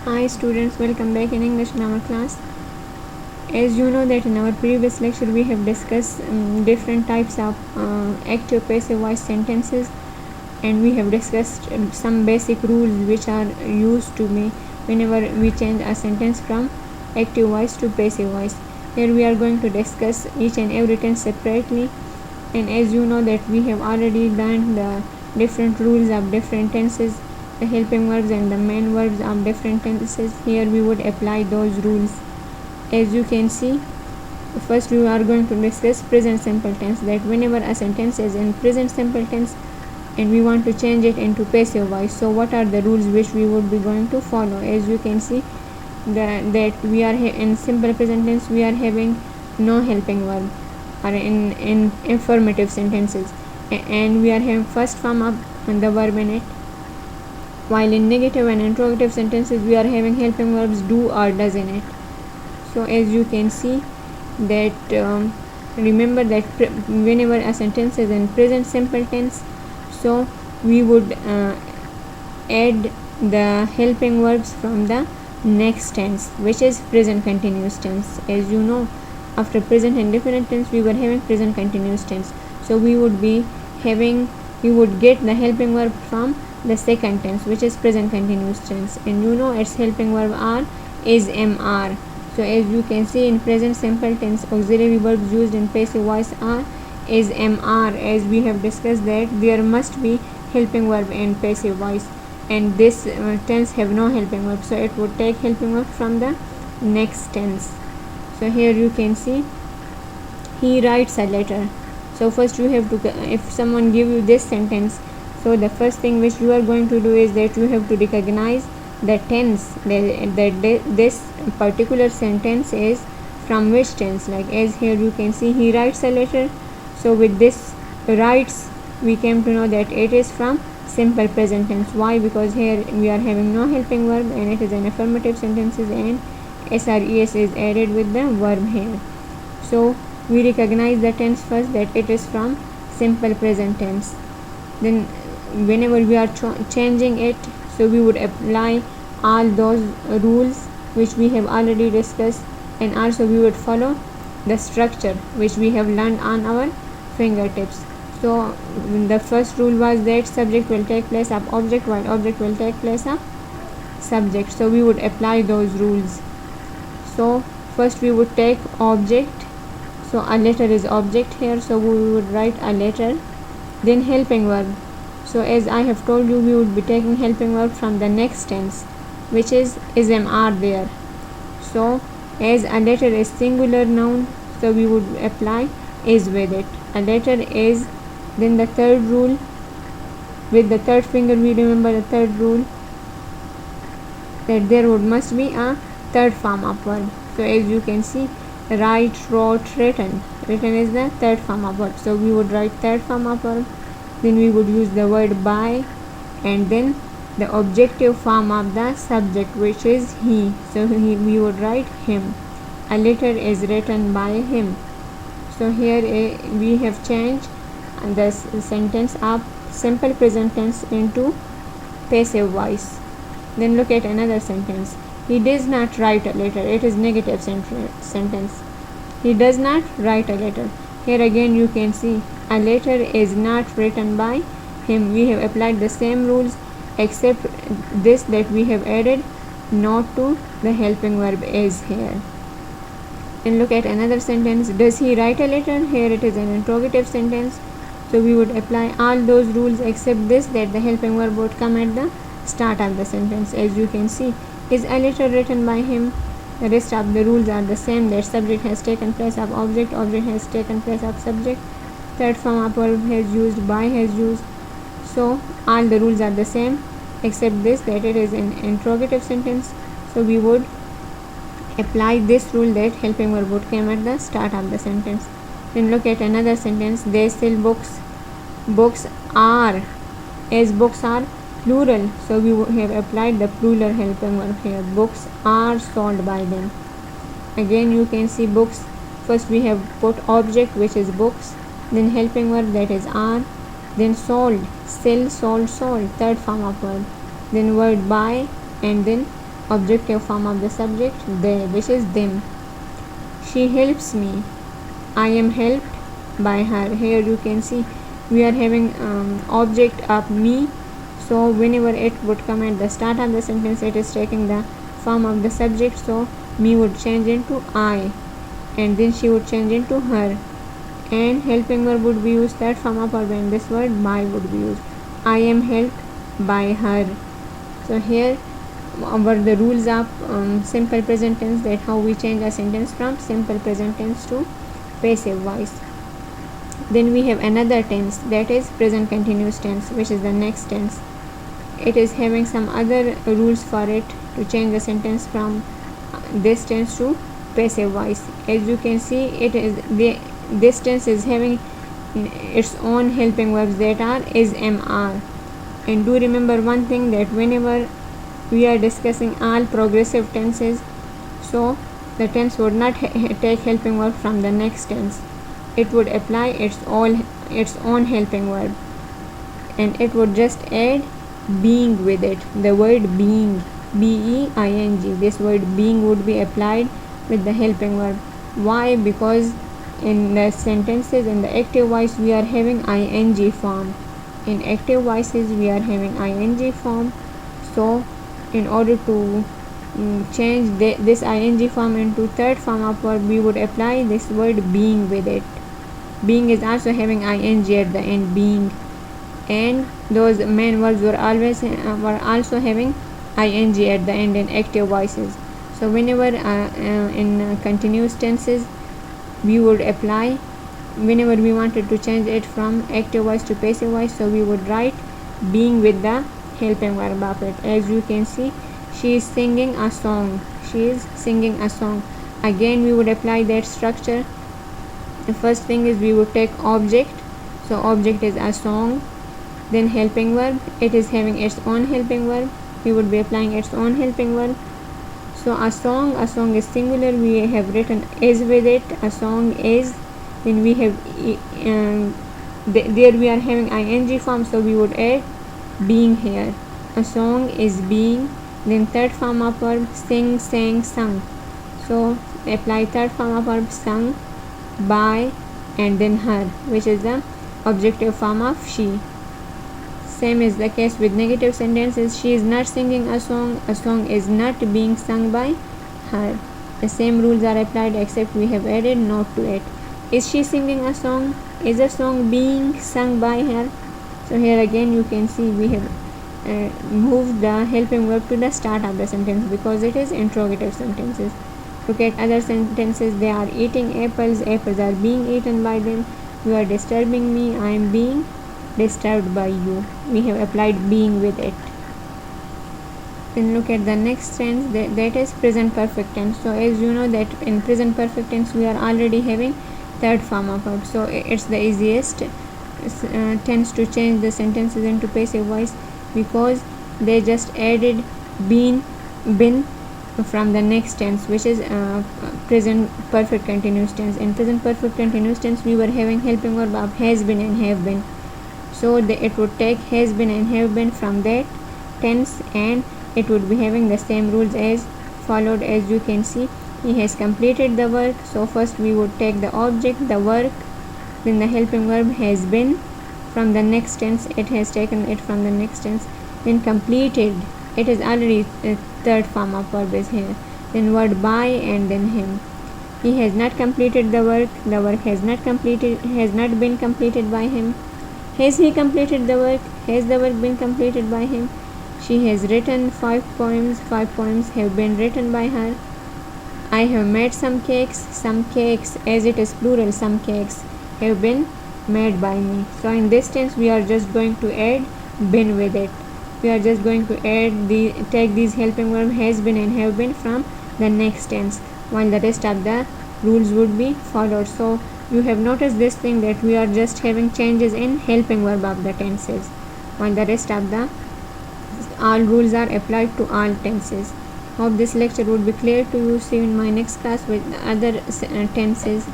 Hi students, welcome back in English in our class. As you know that in our previous lecture we have discussed different types of active passive voice sentences, and we have discussed some basic rules which are used to me whenever we change a sentence from active voice to passive voice. Here we are going to discuss each and every tense separately, and as you know that we have already learned the different rules of different tenses, the helping verbs and the main verbs of different tenses. Here we would apply those rules. As you can see, first we are going to discuss present simple tense, that whenever a sentence is in present simple tense and we want to change it into passive voice, so what are the rules which we would be going to follow? As you can see that we are in simple present tense we are having no helping verb, or in affirmative sentences, and we are having first form of the verb in it, while in negative and interrogative sentences we are having helping verbs do or does in it. So as you can see that remember that whenever a sentence is in present simple tense, so we would add the helping verbs from the next tense, which is present continuous tense. As you know, after present indefinite tense we were having present continuous tense, so we would get the helping verb from the second tense, which is present continuous tense, and you know its helping verb are is mr. So as you can see in present simple tense, auxiliary verbs used in passive voice are is mr, as we have discussed that there must be helping verb in passive voice, and this tense have no helping verb, so it would take helping verb from the next tense. So here you can see he writes a letter. So first you have to, if someone give you this sentence, so the first thing which you are going to do is that you have to recognize the tense, that this particular sentence is from which tense. Like as here you can see he writes a letter, so with this writes we came to know that it is from simple present tense. Why? Because here we are having no helping verb and it is an affirmative sentences, and SRES is added with the verb here. So we recognize the tense first, that it is from simple present tense. Then whenever we are changing it, so we would apply all those rules which we have already discussed, and also we would follow the structure which we have learned on our fingertips. So the first rule was that subject will take place of object while object will take place of subject. So we would apply those rules. So first we would take object, so a letter is object here, so we would write a letter. Then helping verb, so as I have told you we would be taking helping verb from the next tense, which is mr there. So as a letter is singular noun, so we would apply is with it. A letter is. Then the third rule, with the third finger we remember the third rule, that there must be a third form of verb. So as you can see, write, wrote, written is the third form of verb, so we would write third form of verb. Then we would use the word by, and then the objective form of the subject, which is he, so we would write him. A letter is written by him. So here we have changed the sentence of simple present tense into passive voice. Then look at another sentence. He does not write a letter. It is negative sentence. He does not write a letter. Here again you can see a letter is not written by him. We have applied the same rules, except this, that we have added not to the helping verb is here. And look at another sentence. Does he write a letter? Here it is an interrogative sentence, so we would apply all those rules except this, that the helping verb would come at the start of the sentence. As you can see, is a letter written by him. The rest of the rules are the same, that subject has taken place of object, object has taken place of subject, third form of verb has used, by has used. So all the rules are the same except this, that it is an interrogative sentence, so we would apply this rule, that helping verb would come at the start of the sentence. Then look at another sentence. They sell books. Books are, as books are plural, so we have applied the plural helping verb here. Books are sold by them. Again you can see books, first we have put object, which is books, then helping verb, that is are, then sold, sell, sold, sold, third form of verb, then word by, and then objective form of the subject, they, which is them. She helps me, I am helped by her. Here you can see we are having object of me, so whenever it would come at the start of the sentence, it is taking the form of the subject, so me would change into I, and then she would change into her, and helping verb would be used, third form of verb, and this word by would be used. I am helped by her. So here were the rules of simple present tense, that how we change a sentence from simple present tense to passive voice. Then we have another tense, that is present continuous tense, which is the next tense. It is having some other rules for it to change the sentence from this tense to passive voice. As you can see, it is this tense is having its own helping verbs, that are is, am, are. And do remember one thing, that whenever we are discussing all progressive tenses, so the tense would not take helping verb from the next tense. It would apply its own helping verb, and it would just add being with it. The word being, B-E-I-N-G, this word being would be applied with the helping verb. Why? Because in the sentences in the active voice we are having ing form. In active voices we are having ing form. So in order to change this ing form into third form of verb, we would apply this word being with it. Being is also having ing at the end, being, and those main verbs were also having ing at the end in active voices. So whenever in continuous tenses we would apply, whenever we wanted to change it from active voice to passive voice, so we would write being with the helping verb of it. As you can see, she is singing a song, she is singing a song. Again we would apply that structure. The first thing is we would take object, so object is a song, then helping verb, it is having its own helping verb, we would be applying its own helping verb. So a song is singular, we have written is with it, a song is, then we have there we are having ing form, so we would add being here. A song is being, then third form of verb sing, sang, sung, so apply third form of verb sung by, and then her, which is the objective form of she. Same is the case with negative sentences. She is not singing a song is not being sung by her. The same rules are applied, except we have added not to it. Is she singing a song? Is a song being sung by her? So here again you can see we have moved the helping verb to the start of the sentence, because it is interrogative sentences. Look at other sentences. They are eating apples, apples are being eaten by them. You are disturbing me, I am being disturbed by you. We have applied being with it. Then look at the next tense, that is present perfect tense. So as you know that in present perfect tense we are already having third form of verb, so it's the easiest tense to change the sentences into passive voice, because they just added been from the next tense, which is present perfect continuous tense. In present perfect continuous tense we were having helping verb of has been and have been, so it would take has been and have been from that tense, and it would be having the same rules as followed. As you can see, he has completed the work, so first we would take the object, the work, then the helping verb has been from the next tense, it has taken it from the next tense, then completed, it is already third form of verb is here, then word by, and then him. He has not completed the work has not been completed by him. Has he completed the work? Has the work been completed by him? She has written 5 poems have been written by her. I have made some cakes, as it is plural, some cakes have been made by me. So in this tense we are just going to add been with it. We are just going to take these helping verb has been and have been from the next tense, while the rest of the rules would be followed. So you have noticed this thing, that we are just having changes in helping verb of the tenses, while the rest of the all rules are applied to all tenses. Hope this lecture would be clear to you. See you in my next class with other tenses.